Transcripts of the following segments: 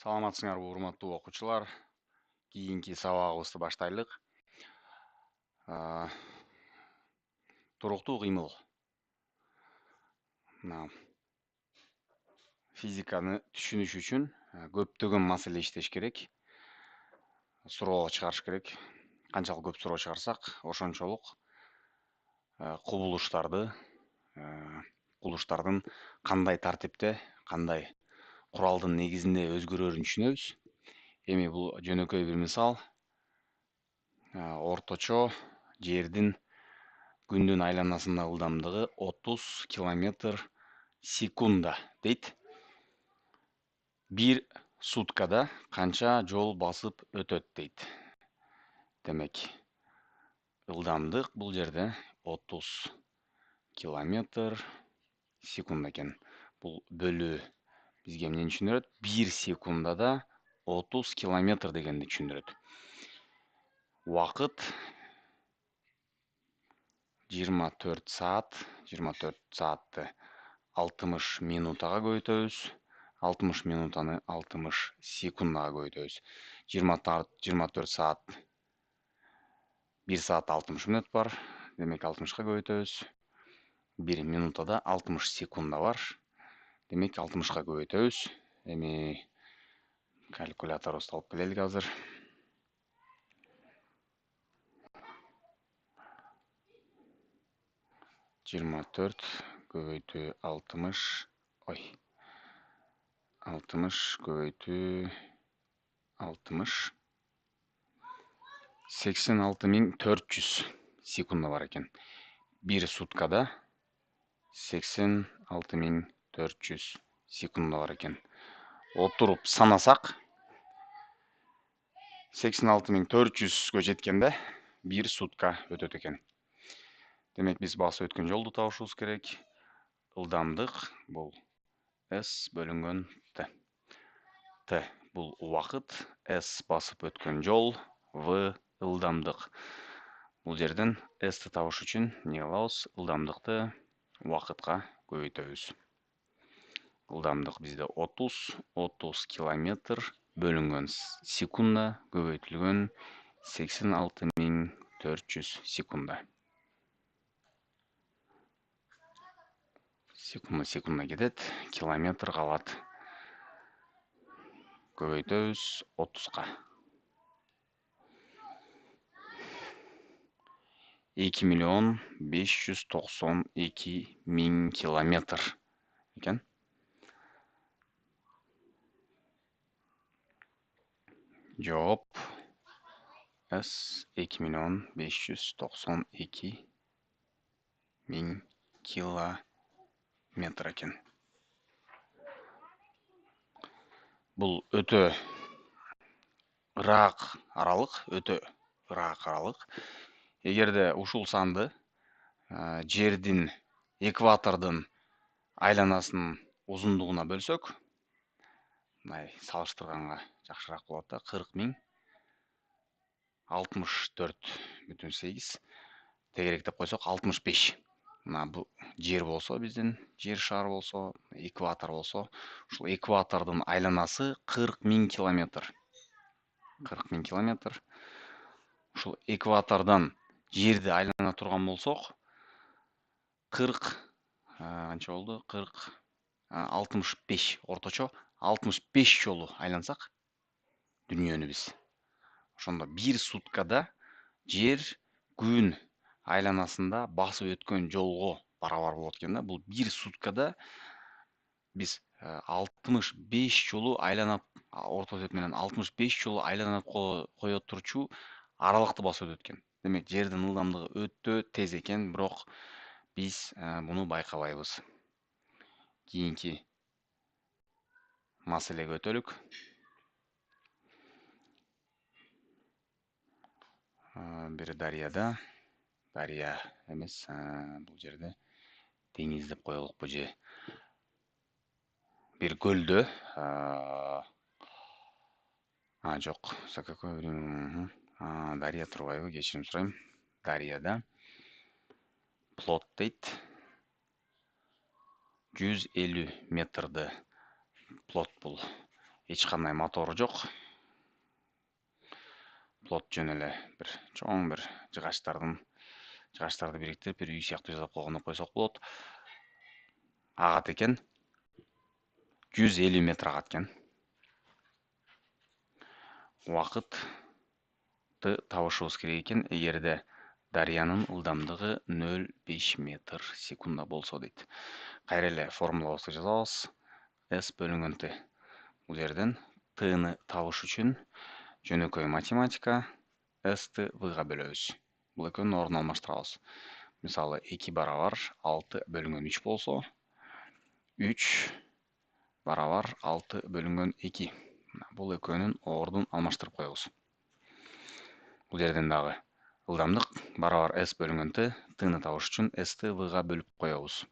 Саламатсыңарбы урматтуу окуучулар. Кийинки сабагыбызды баштайлык. Туруктуу кыймыл. Физиканы түшүнүш үчүн көптөгөн маселе иштеш керек. Суроо чыгарыш керек. Канчалык көп суроо чыгарсак, ошончолук кубулуштардын кандай тартипте, кандай куралдын негизинде өзгөрөрүн түшүнөбүз. Эми бул жөнөкөй бир мисал. Орточо жердин күндүн айланасында ылдамдыгы 30 километр секунда дейт. Бир суткада канча жол басып өтөт дейт. Демек, ылдамдык бул жерде 30 километр секунда экен. Бул бөлүү бизге эмнени түшүндүрөт? 1 секундада 30 километр дегенди түшүндүрөт. Убакыт 24 саат, 24 саатты 60 минутага көбөйтөбүз. 60 минутаны 60 секундага көбөйтөбүз. 24 саат 1 саат 60 мүнөт бар. Демек 60ка көбөйтөбүз. 1 минутада 60 секунда бар. Демек 60ка көбөйтөбүз. Эми калькуляторубузду алып келелик азыр. 24 көбөйтүү 60, 60 көбөйтүү 60, 86.400 секунда бар экен. Бир суткада 86.400 секунда бар экен. Отуруп санасак, 86.400-гө жеткенде бир сутка өтөт экен. Демек, биз басып өткөн жолду табышыбыз керек. Ылдамдык бул S бөлүнгөн T. T бул убакыт, S басып өткөн жол, V ылдамдык. Бул жерден S-ти табыш үчүн эмне кылабыз? Ылдамдыкты убакытка көбөйтөбүз. Ылдамдык бизде 30 километр бөлүнгөн секунда көбөйтүлгөн 86.400 секунда. Секунда кетет, километр калат. Көбөйтөбүз 30ка. 2.592.000 километр экен. Жооп S 2.592.000 километр экен. Бул өтө ырак аралык. Эгерде ушул санды жердин экватордун айланасынын узундугуна бөлсөк, мындай салыштырганга жакшыраак болот да. 40.000 64.8 тегеректеп койсок 65. Мына бул жер болсо, биздин жер шары болсо, экватор болсо, ушул экватордун айланасы 40.000 километр. 40.000 километр. Ушул экватордон жерди айлана турган болсок, 40 канча болду? 65 орточо 65 жолу айлансак дүйнөнү биз. Ошондо бир суткада жер күн айланасында басып өткөн жолго барабар болот экен да. Бул бир суткада биз 65 жолу айланып, орто есеп менен 65 жолу айланып кое турчу аралыкты басып өтөт экен. Демек, жердин ылдамдыгы өтө тез экен, бирок биз буну байкабайбыз. Кийинки маселеге өтөлүк. Бир дарыяда, дарыя эмес, бул жерде деңиз деп коелукпу же бир көлдө, жок, дарыя турбайбы, кечирим сурайм. Дарыяда плот дейт. 150 метрді плот бұл. эч кандай мотору жок. Плот жөн эле бир чоң бир жыгачтарды бириктирип бир үй сыяктуу жасап койгондо койсок болот. Агат экен 150 метр агат экен. Убакытты табышыбыз керек экен, эгерде дарыянын ылдамдыгы 0,5 метр секунда болсо дейт. Кайра эле формулабызды жазабыз. S бөлүнгөн T. Бул жерден T'ны табыш үчүн жөнөкөй математика S-ты V-га бөлөбүз. Бул экөөнүн ордун алмаштырабыз. Мисалы 2 барабар 6 бөлүнгөн 3 болсо, 3 барабар 6 бөлүнгөн 2. Бул экөөнүн ордун алмаштырып коебуз. Бул жерден дагы ылдамдык барабар S бөлүнгөн T, T'ны табыш үчүн S-ты V-га бөлүп коебуз.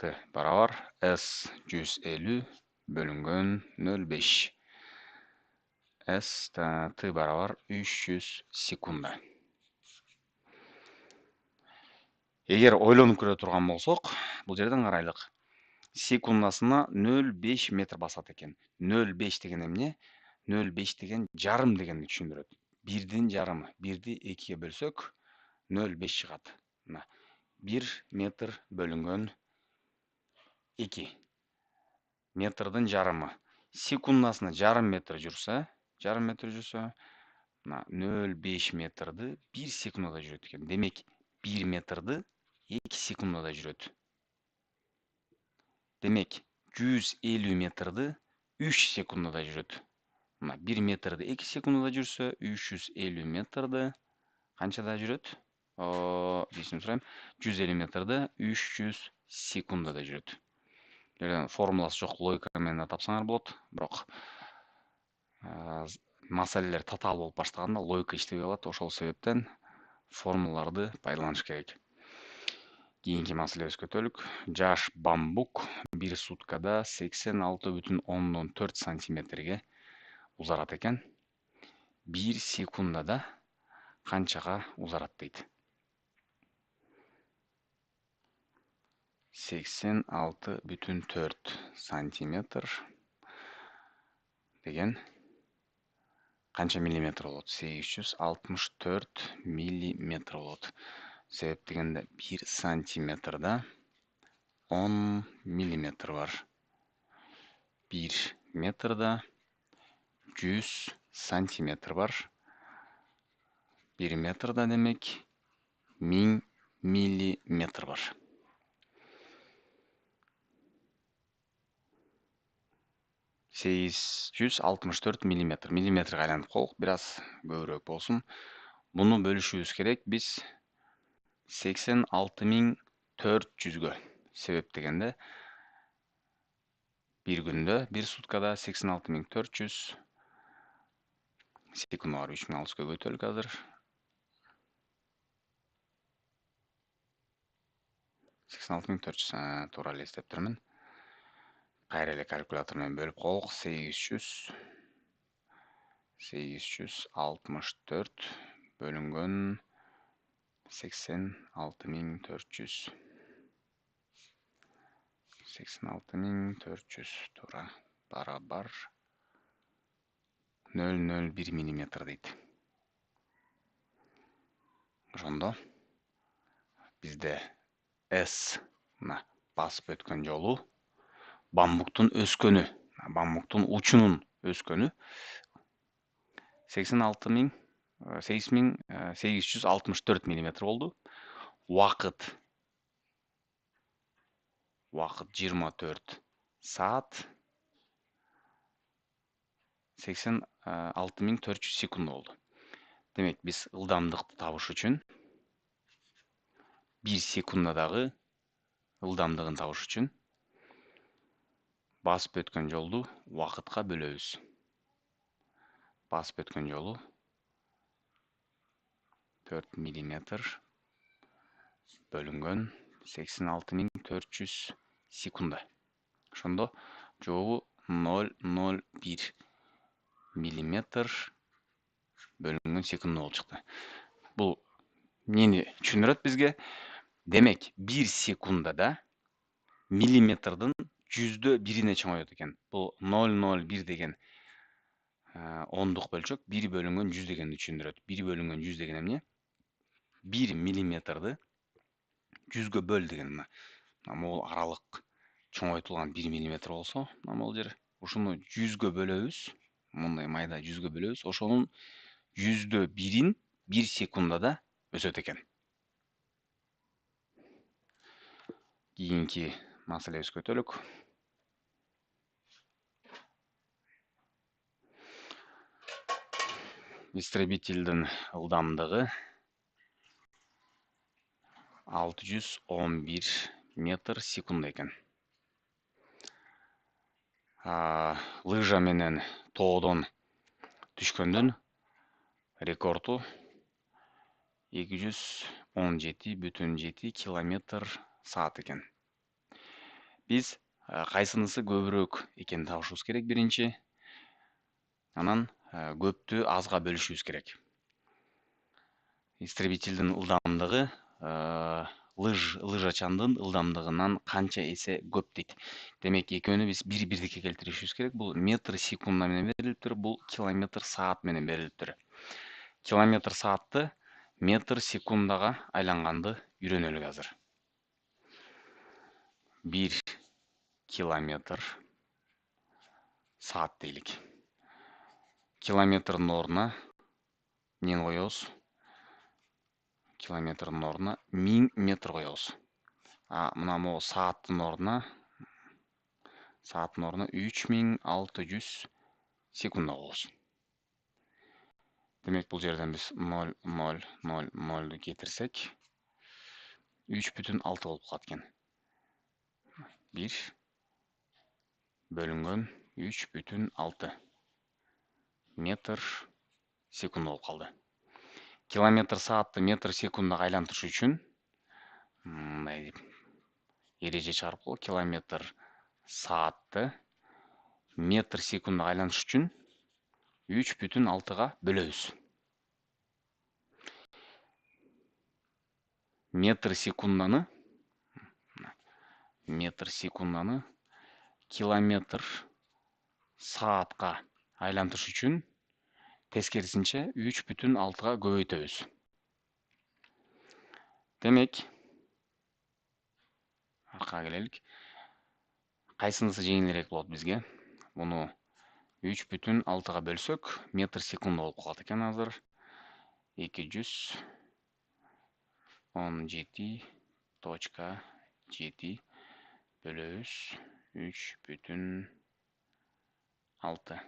T барабар S 150 бөлүнгөн 0,5. S T барабар 300 секунда. Эгер ойлонуп көрө турган болсок, бул жерден карайлык. Секундасына 0,5 метр басат экен. 0,5 деген эмне? 0,5 деген жарым дегенди түшүндүрөт. 1-дин жарымы. 1-ди 2-ге бөлсөк 0,5 чыгат. 1 метр бөлүнгөн 2. Метрдин жарымы. Секундасына жарым метр жүрсө, 0,5 метрди 1 секундада жүрөт экен. Демек, 1 метрди 2 секундада жүрөт. Демек, 150 метрди 3 секундада жүрөт. 1 метрди 2 секундада жүрсө, 350 метрди канчада жүрөт? Дейсин сурайм. 150 метрди 300 секундада жүрөт. Формуласы жок, логика менен тапсаңар болот. Бирок маселелер татаал болуп баштаганда логика иштебей калат. Ошол себептен формулаларды пайдаланыш керек. Кийинки маселебизге өтөлүк. Жаш бамбук 1 суткада 86,4 сантиметрге узарат экен. 1 секундада канчага узарат дейт? 86,4 сантиметр деген канча миллиметр болот? 864 миллиметр болот. Себеп дегенде 1 сантиметрда 10 миллиметр бар. 1 метрда 100 сантиметр бар. 1 метрда демек 1000 миллиметр бар. 864 миллиметр. Миллиметрге айланып колдук, бир аз көбүрөөк болсун. Буну бөлүшүбүз керек биз 86.400-гө. Себеп дегенде бир күндө, бир суткада 86.400 секунда бар. 3600-гө көтөрөлүк азыр. 86.400, туура эле эстептирмин. Кайра эле калькулятор менен бөлүп коелук. 864 бөлүнгөн 86.400. 86.400 туура барабар 0,01 миллиметр дейт. Ошондо бизде S басып өткөн жолу бамбуктун өскөнү, бамбуктун учунун өскөнү 8864 миллиметр болду. Убакыт 24 саат 86.400 секунд болду. Демек, биз ылдамдыкты табыш үчүн 1 секундадагы ылдамдыгын табыш үчүн басып өткөн жолду убакытка бөлөбүз. Басып өткөн жолу 4 миллиметр бөлүнгөн 86.400 секунда. Ошондо жообу 0,01 миллиметр бөлүнгөн секунда болуп чыкты. Бул эмнени түшүндүрөт бизге? Демек, 1 секундада миллиметрдин жүздө бирине чоңойот экен. Бул 0,01 деген ондук бөлчөк 1 бөлүнгөн 100 дегенди түшүндүрөт. 1 бөлүнгөн 100 деген эмне? 1 миллиметрди 100гө бөл деген мына. Могул аралык чоңойтулган 1 миллиметр болсо, могул жер ушуну 100гө бөлөбүз. Мындай майда 100гө бөлөбүз. Ошонун жүздө бирин 1 секундада өсөт экен. Кийинки маселебизге өтөлүк. Истребительдин ылдамдыгы 611 метр секунд экен. Лыжа менен тоодон түшкөндүн рекорду 217,7 км/саат экен. Биз кайсынысы көбүрөөк экенин табышыбыз керек биринчи. Анан көптү азга бөлүшүбүз керек. Истребительдин ылдамдыгы лыжачандын ылдамдыгынан канча эсе көп дейт. Демек экөөнү биз бирдикке келтиришибиз керек. Бул метр секунда менен берилиптир, бул километр саат менен берилиптир. Километр саатты метр секундага айланганды үйрөнөлүк азыр. 1 километр саат дейлик. Километрдин ордуна эмнени коебуз? Километрдин ордуна 1000 метр коебуз. Мына могу сааттын ордуна 3600 секунда коебуз. Демек бул жерден биз 0,000ду кетирсек 3,6 болуп калат экен. 1 бөлүнгөн 3,6 метр секунд болуп калды. Километр саатты метр секундага айлантырыш үчүн мындай эреже чыгарып коелу. Километр саатты метр секундага айлантырыш үчүн 3,6га бөлөбүз. Метр секунданы километр саатка айлантырыш үчүн тескерисинче 3,6га көбөйтөбүз. Демек, аркага келелик. Кайсынысы жеңилирээк болот бизге? Муну 3,6га бөлсөк, метр секунд болуп калат экен азыр. 217,7 бөлөбүз 3,6.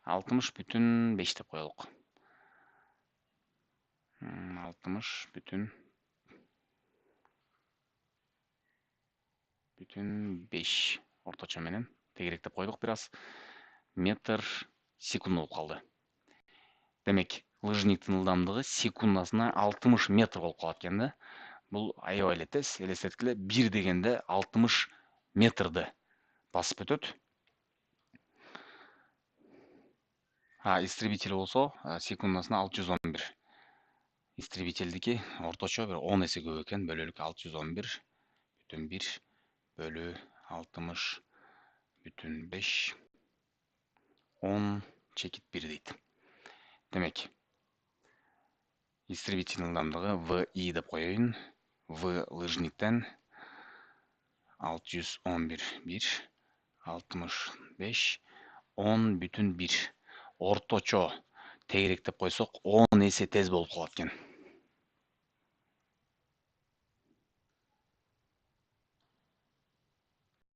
60,5 деп коелук. 60,5 орточо менен тегеректеп койдук бир аз. Метр секунд болуп калды. Демек, лыжниктин ылдамдыгы секундасына 60 метр болуп калат экен да. Бул аябай эле тез. Элестеткиле, 1 дегенде 60 метрди басып өтөт. Истребитель болсо секундасына 611. Истребительдики орточо бир 10 эсе көп экен. Бөлөлүк 611,1 бөлү 60,5 10 чекит 1 дейт. Демек, истребительдин ылдамдыгы VI деп коеюн. В лыжниктен 611,1 65 10,1. Орточо тегеректеп койсок 10 эсе тез болуп калат экен.